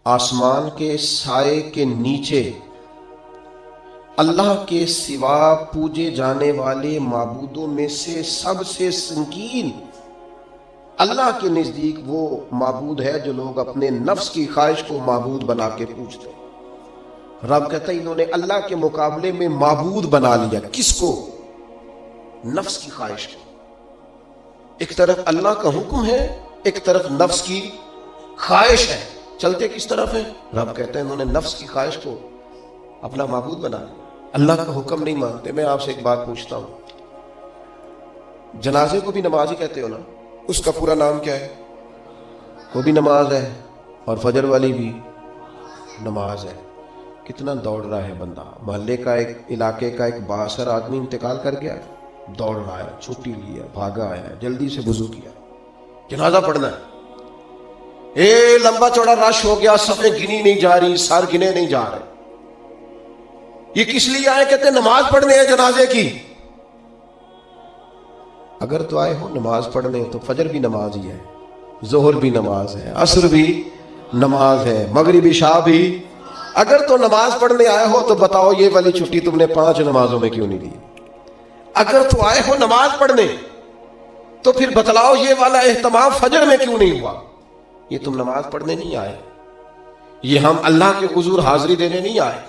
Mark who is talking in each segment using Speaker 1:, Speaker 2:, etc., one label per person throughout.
Speaker 1: آسمان کے سائے کے نیچے اللہ کے سوا پوجے جانے والے معبودوں میں سے سب سے سنگین اللہ کے نزدیک وہ معبود ہے جو لوگ اپنے نفس کی خواہش کو معبود بنا کے پوجتے ہیں۔ رب کہتا ہے انہوں نے اللہ کے مقابلے میں معبود بنا لیا۔ کس کو؟ نفس کی خواہش کو۔ ایک طرف اللہ کا حکم ہے، ایک طرف نفس کی خواہش ہے، چلتے کس طرف ہے؟ رب کہتا ہے انہوں نے نفس کی خواہش کو اپنا معبود بنا لیا، اللہ کا حکم نہیں مانتے۔ میں آپ سے ایک بات پوچھتا ہوں، جنازے کو بھی نماز ہی کہتے ہو نا؟ اس کا پورا نام کیا ہے؟ وہ بھی نماز ہے، اور فجر والی بھی نماز ہے۔ کتنا دوڑ رہا ہے بندہ، محلے کا ایک علاقے کا ایک بااثر آدمی انتقال کر گیا ہے، دوڑ رہا ہے، چھٹی لی ہے، بھاگا ہے، جلدی سے وضو کیا، جنازہ پڑھنا ہے، لمبا چوڑا رش ہو گیا، صفیں گنی نہیں جا رہی، سار گنے نہیں جا رہے۔ یہ کس لیے آئے؟ کہتے ہیں نماز پڑھنے ہیں جنازے کی۔ اگر تو آئے ہو نماز پڑھنے تو فجر بھی نماز ہی ہے، ظہر بھی نماز ہے، عصر بھی نماز ہے، مغرب عشاء بھی۔ اگر تو نماز پڑھنے آئے ہو تو بتاؤ یہ والی چھٹی تم نے 5 نمازوں میں کیوں نہیں دی؟ اگر تو آئے ہو نماز پڑھنے تو پھر بتلاؤ یہ والا اہتمام فجر میں کیوں نہیں ہوا؟ یہ تم نماز پڑھنے نہیں آئے، یہ ہم اللہ کے حضور حاضری دینے نہیں آئے۔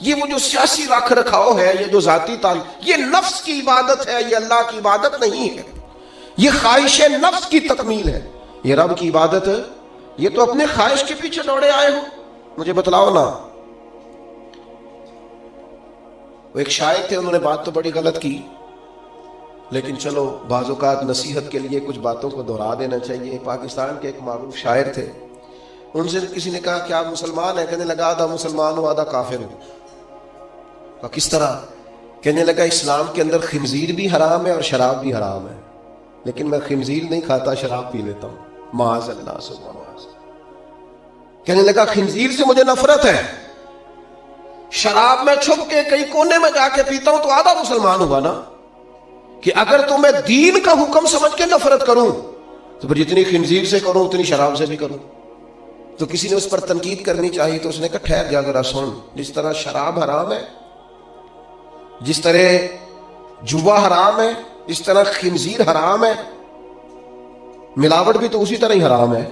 Speaker 1: یہ وہ جو سیاسی رکھ رکھاؤ ہے، یہ جو ذاتی یہ نفس کی عبادت ہے، یہ اللہ کی عبادت نہیں ہے، یہ خواہش نفس کی تکمیل ہے۔ یہ رب کی عبادت ہے، یہ تو اپنے خواہش کے پیچھے دوڑے آئے ہو۔ مجھے بتلاؤ نا۔ وہ ایک شاعر تھے، انہوں نے بات تو بڑی غلط کی، لیکن چلو بعض اوقات نصیحت کے لیے کچھ باتوں کو دہرا دینا چاہیے۔ پاکستان کے ایک معروف شاعر تھے، ان سے کسی نے کہا کہ آپ مسلمان ہیں؟ کہنے لگا آدھا مسلمان ہوں آدھا کافر ہوں۔ کہا کس طرح؟ کہنے لگا اسلام کے اندر خنزیر بھی حرام ہے اور شراب بھی حرام ہے، لیکن میں خنزیر نہیں کھاتا، شراب پی لیتا ہوں، معاذ اللہ سبحان اللہ۔ کہنے لگا خنزیر سے مجھے نفرت ہے، شراب میں چھپ کے کئی کونے میں جا کے پیتا ہوں، تو آدھا مسلمان ہوا نا۔ کہ اگر تو میں دین کا حکم سمجھ کے نفرت کروں تو پھر جتنی خنزیر سے کروں اتنی شراب سے بھی کروں۔ تو کسی نے اس پر تنقید کرنی چاہیے تو اس نے کہا ٹھہر جا ذرا سن، جس طرح شراب حرام ہے، جس طرح جوا حرام ہے، جس طرح خنزیر حرام ہے، ملاوٹ بھی تو اسی طرح ہی حرام ہے،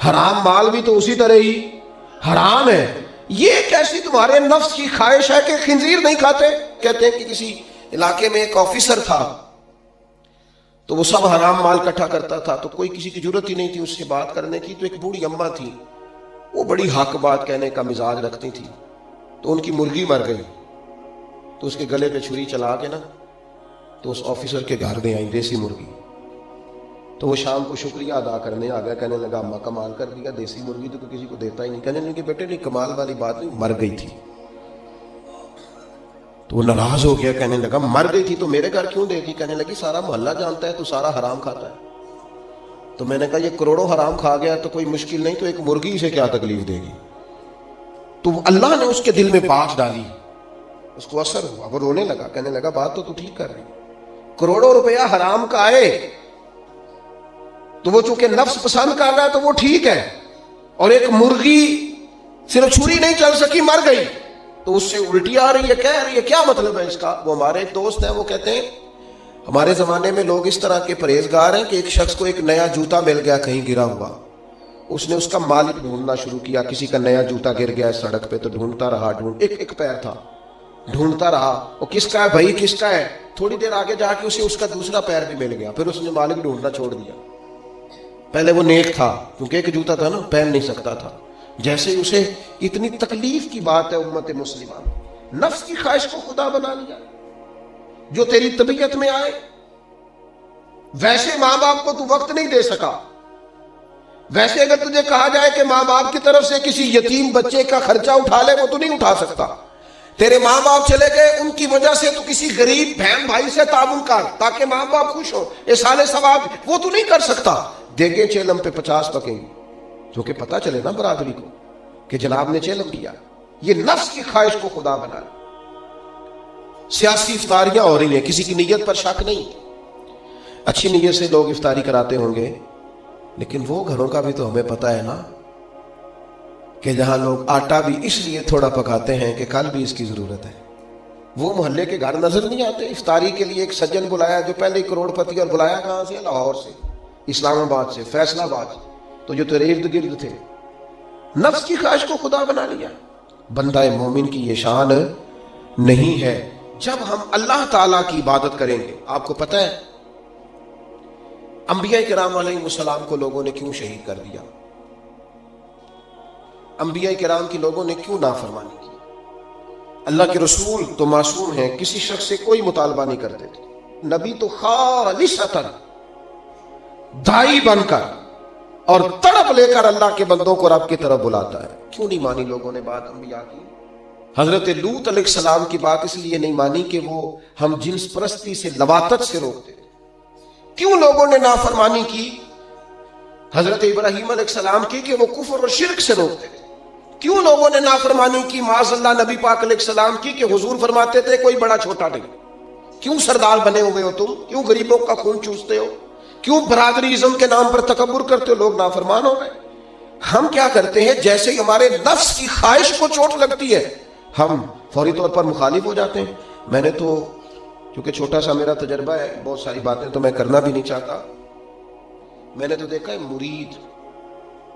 Speaker 1: حرام مال بھی تو اسی طرح ہی حرام ہے۔ یہ کیسی تمہارے نفس کی خواہش ہے کہ خنزیر نہیں کھاتے؟ کہتے ہیں کہ کسی علاقے میں ایک آفیسر تھا، تو وہ سب حرام مال اکٹھا کرتا تھا، تو کوئی کسی کی ضرورت ہی نہیں تھی اس سے بات کرنے کی۔ تو ایک بوڑھی اماں تھی، وہ بڑی حق بات کہنے کا مزاج رکھتی تھی، تو ان کی مرغی مر گئی، تو اس کے گلے پہ چھری چلا کے نا تو اس آفیسر کے گھر دے آئی دیسی مرغی۔ تو وہ شام کو شکریہ ادا کرنے آ گیا، کہنے لگا اماں کمال کر دیا، دیسی مرغی تو کسی کو دیتا ہی نہیں۔ کہنے لگے بیٹے نہیں، کمال والی بات نہیں، مر گئی تھی۔ تو وہ ناراض ہو گیا، کہنے لگا مر گئی تھی تو میرے گھر کیوں دے دی؟ کہنے لگی سارا محلہ جانتا ہے تو سارا حرام کھاتا ہے۔ تو میں نے کہا یہ کروڑوں حرام کھا گیا تو کوئی مشکل نہیں، تو ایک مرغی سے کیا تکلیف دے گی؟ تو اللہ نے اس کے دل میں بات ڈالی، اس کو اثر ہوا، وہ رونے لگا، کہنے لگا بات تو ٹھیک کر رہی، کروڑوں روپیہ حرام کا آئے تو وہ چونکہ نفس پسند کر رہا ہے تو وہ ٹھیک ہے، اور ایک مرغی صرف چھری نہیں چل سکی، مر گئی، تو اس سے الٹی آ رہی ہے، کہہ رہی ہے کیا مطلب ہے اس کا؟ وہ ہمارے ایک دوست ہیں، وہ کہتے ہیں ہمارے زمانے میں لوگ اس طرح کے پرہیزگار ہیں کہ ایک شخص کو ایک نیا جوتا مل گیا کہیں گرا ہوا، اس نے اس کا مالک ڈھونڈنا شروع کیا، کسی کا نیا جوتا گر گیا سڑک پہ تو ڈھونڈتا رہا، ایک پیر تھا، ڈھونڈتا رہا، وہ کس کا ہے بھائی کس کا ہے؟ تھوڑی دیر آگے جا کے اسے اس کا دوسرا پیر بھی مل گیا، پھر اس نے مالک ڈھونڈنا چھوڑ دیا۔ پہلے وہ نیک تھا کیونکہ ایک جوتا تھا نا، پہن نہیں سکتا تھا، جیسے اسے اتنی تکلیف کی بات ہے امت مسلمہ، نفس کی خواہش کو خدا بنا لیا، جو تیری طبیعت میں آئے۔ ویسے ماں باپ کو تو وقت نہیں دے سکا، ویسے اگر تجھے کہا جائے کہ ماں باپ کی طرف سے کسی یتیم بچے کا خرچہ اٹھا لے، وہ تو نہیں اٹھا سکتا۔ تیرے ماں باپ چلے گئے، ان کی وجہ سے تو کسی غریب بہن بھائی سے تعاون کر تاکہ ماں باپ خوش ہو، احسان ثواب، وہ تو نہیں کر سکتا۔ دیکھیں چیلم پہ 50 پکیں گے، جو کہ پتہ چلے نا برادری کو کہ جناب نے چیلم کیا۔ یہ نفس کی خواہش کو خدا بنا لیا۔ سیاسی افطاریاں ہو رہی ہیں، کسی کی نیت پر شک نہیں، اچھی نیت سے لوگ افطاری کراتے ہوں گے، لیکن وہ گھروں کا بھی تو ہمیں پتہ ہے نا کہ جہاں لوگ آٹا بھی اس لیے تھوڑا پکاتے ہیں کہ کل بھی اس کی ضرورت ہے. وہ محلے کے گھر نظر نہیں آتے. افطاری کے لیے ایک سجن بلایا جو پہلے کروڑ پتی، اور بلایا کہاں سے؟ لاہور سے، اسلام آباد سے، فیصل آباد سے. تو جو تیرے ارد گرد تھے، نفس کی خواہش کو خدا بنا لیا. بندہ مومن کی یہ شان نہیں ہے. جب ہم اللہ تعالیٰ کی عبادت کریں گے، آپ کو پتہ ہے انبیاء کرام علیہ السلام کو لوگوں نے کیوں شہید کر دیا؟ انبیاء کرام کی لوگوں نے کیوں نافرمانی کی؟ اللہ کے رسول تو معصوم ہیں، کسی شخص سے کوئی مطالبہ نہیں کرتے تھے. نبی تو خالصتاً دائی بن کر اور تڑپ لے کر اللہ کے بندوں کو رب کی طرف بلاتا ہے. کیوں نہیں مانی لوگوں نے بات انبیاء کی؟ حضرت لوط علیہ السلام کی بات اس لیے نہیں مانی کہ وہ ہم جنس پرستی سے، لواطت سے روکتے تھے. کیوں لوگوں نے نافرمانی کی حضرت ابراہیم علیہ السلام کی کہ وہ کفر اور شرک سے روکتے تھے؟ کیوں لوگوں نے نافرمانی کی معاذ اللہ نبی پاک علیہ السلام کی کہ حضور فرماتے تھے کوئی بڑا چھوٹا نہیں؟ کیوں سردار بنے ہوئے ہو تم؟ کیوں غریبوں کا خون چوستے ہو؟ کیوں برادری ازم کے نام پر تکبر کرتے ہو؟ لوگ نافرمان ہو گئے. ہم کیا کرتے ہیں؟ جیسے ہی ہمارے نفس کی خواہش کو چوٹ لگتی ہے ہم فوری طور پر مخالف ہو جاتے ہیں. میں نے تو کیونکہ چھوٹا سا میرا تجربہ ہے، بہت ساری باتیں تو میں کرنا بھی نہیں چاہتا. میں نے تو دیکھا ہے مرید،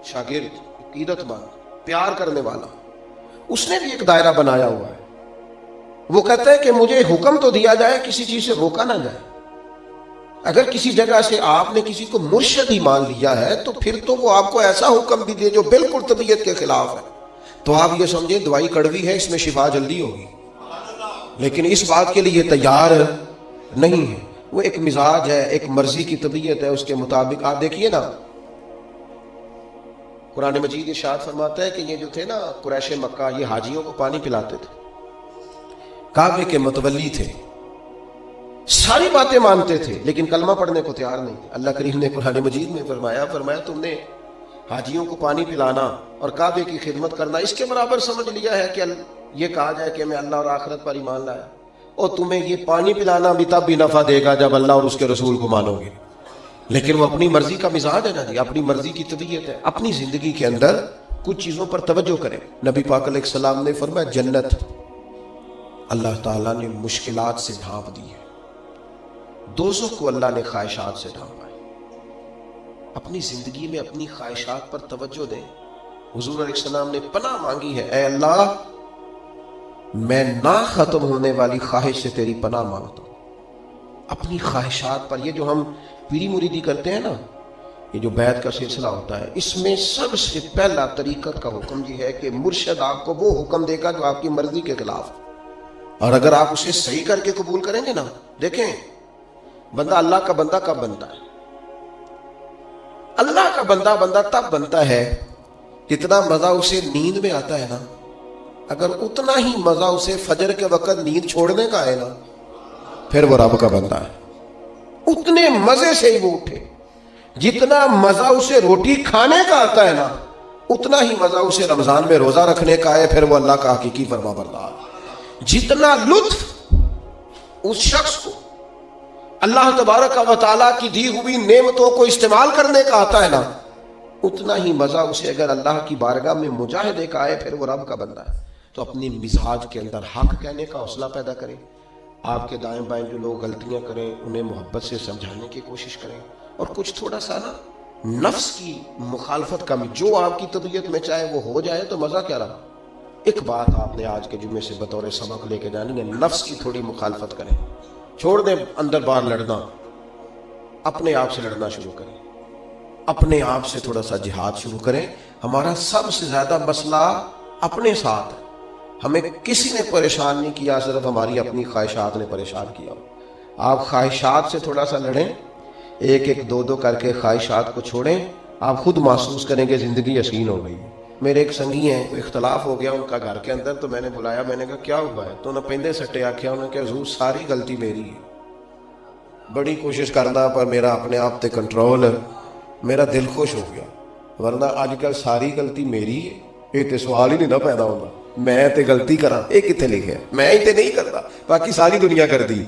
Speaker 1: شاگرد، عقیدت مند، پیار کرنے والا، اس نے بھی ایک دائرہ بنایا ہوا ہے. وہ کہتا ہے کہ مجھے حکم تو دیا جائے، کسی چیز سے روکا نہ جائے. اگر کسی جگہ سے آپ نے کسی کو مرشد ہی مان لیا ہے تو پھر تو وہ آپ کو ایسا حکم بھی دے جو بالکل طبیعت کے خلاف ہے تو آپ یہ سمجھیں دوائی کڑوی ہے، اس میں شفا جلدی ہوگی، لیکن اس بات کے لیے تیار نہیں ہے. وہ ایک مزاج ہے، ایک مرضی کی طبیعت ہے، اس کے مطابق. آپ دیکھیے نا، قرآن مجید ارشاد فرماتا ہے کہ یہ جو تھے نا قریش مکہ، یہ حاجیوں کو پانی پلاتے تھے، کعبے کے متولی تھے، ساری باتیں مانتے تھے، لیکن کلمہ پڑھنے کو تیار نہیں تھے. اللہ کریم نے قرآن مجید میں فرمایا تم نے حاجیوں کو پانی پلانا اور کعبے کی خدمت کرنا اس کے برابر سمجھ لیا ہے کہ یہ کہا جائے کہ میں اللہ اور آخرت پر ایمان لایا، اور تمہیں یہ پانی پلانا بھی تب بھی نفع دے گا جب اللہ اور اس کے رسول کو مانو گے. لیکن وہ اپنی مرضی کا مزاج ہے نا جی، اپنی مرضی کی طبیعت ہے. اپنی زندگی کے اندر کچھ چیزوں پر توجہ کریں. نبی پاک علیہ السلام نے فرمایا جنت اللہ تعالیٰ نے مشکلات سے ڈھانپ دی ہے، دوزخ کو اللہ نے خواہشات سے ڈھانپا ہے. اپنی زندگی میں اپنی خواہشات پر توجہ دیں. حضور علیہ السلام نے پناہ مانگی ہے، اے اللہ میں نہ ختم ہونے والی خواہش سے تیری پناہ مانگتا ہوں. اپنی خواہشات پر، یہ جو ہم پیری مریدی کرتے ہیں نا، یہ جو بیعت کا سلسلہ ہوتا ہے، اس میں سب سے پہلا طریقت کا حکم یہ ہے کہ مرشد آپ کو وہ حکم دے گا جو آپ کی مرضی کے خلاف، اور اگر آپ اسے صحیح کر کے قبول کریں گے نا، دیکھیں بندہ اللہ کا بندہ کب بنتا ہے؟ اللہ کا بندہ تب بنتا ہے جتنا مزہ اسے نیند میں آتا ہے نا، اگر اتنا ہی مزہ اسے فجر کے وقت نیند چھوڑنے کا ہے نا، پھر وہ رب کا بندہ ہے. اتنے مزے سے ہی وہ اٹھے. جتنا مزہ اسے روٹی کھانے کا آتا ہے نا، اتنا ہی مزہ اسے رمضان میں روزہ رکھنے کا ہے، پھر وہ اللہ کا حقیقی فرما بردار. جتنا لطف اس شخص کو اللہ تبارک و تعالیٰ کی دی ہوئی نعمتوں کو استعمال کرنے کا آتا ہے نا، اتنا ہی مزہ اسے اگر اللہ کی بارگاہ میں مجاہدے کا ہے، پھر وہ رب کا بندہ ہے. تو اپنی مزاج کے اندر حق کہنے کا حوصلہ پیدا کریں. آپ کے دائیں بائیں جو لوگ غلطیاں کریں انہیں محبت سے سمجھانے کی کوشش کریں، اور کچھ تھوڑا سا نا نفس کی مخالفت کم، جو آپ کی طبیعت میں چاہے وہ ہو جائے تو مزہ کیا رہا. ایک بات آپ نے آج کے جمعے سے بطور سبق لے کے جانی ہے، نفس کی تھوڑی مخالفت کریں، چھوڑ دیں اندر باہر لڑنا، اپنے آپ سے لڑنا شروع کریں، اپنے آپ سے تھوڑا سا جہاد شروع کریں. ہمارا سب سے زیادہ مسئلہ اپنے ساتھ ہے. ہمیں کسی نے پریشان نہیں کیا، صرف ہماری اپنی خواہشات نے پریشان کیا. آپ خواہشات سے تھوڑا سا لڑیں، ایک ایک دو دو کر کے خواہشات کو چھوڑیں، آپ خود محسوس کریں کہ زندگی حسین ہو گئی. میرے ایک سنگی ہیں، اختلاف ہو گیا ان کا گھر کے اندر، تو میں نے بلایا، میں نے کہا کیا ہوا ہے؟ تو انہیں پہلے سٹے آکھیا، انہوں نے کہا حضور ساری غلطی میری ہے، بڑی کوشش کرنا پر میرا اپنے آپ تے کنٹرول، میرا دل خوش ہو گیا، ورنہ آج کل ساری غلطی میری ہے. یہ تے سوال ہی نہیں نہ پیدا ہوگا، میں تے غلطی کرا، یہ کتنے لکھے ہے؟ میں ہی تے نہیں کرتا، باقی ساری دنیا کر دی.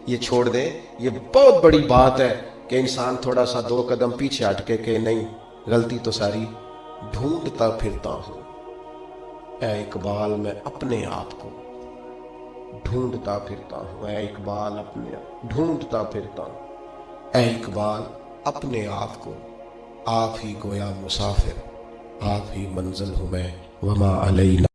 Speaker 1: یہ چھوڑ دیں. یہ بہت بڑی بات ہے کہ انسان تھوڑا سا دو قدم پیچھے ہٹ کے کہ نہیں، غلطی تو ساری ڈھونڈتا پھرتا ہوں، اے اقبال میں اپنے آپ کو ڈھونڈتا پھرتا ہوں، اے اقبال اپنے ڈھونڈتا پھرتا ہوں، اے اقبال اپنے آپ کو، آپ ہی گویا مسافر، آپ ہی منزل ہوں میں، وما علینا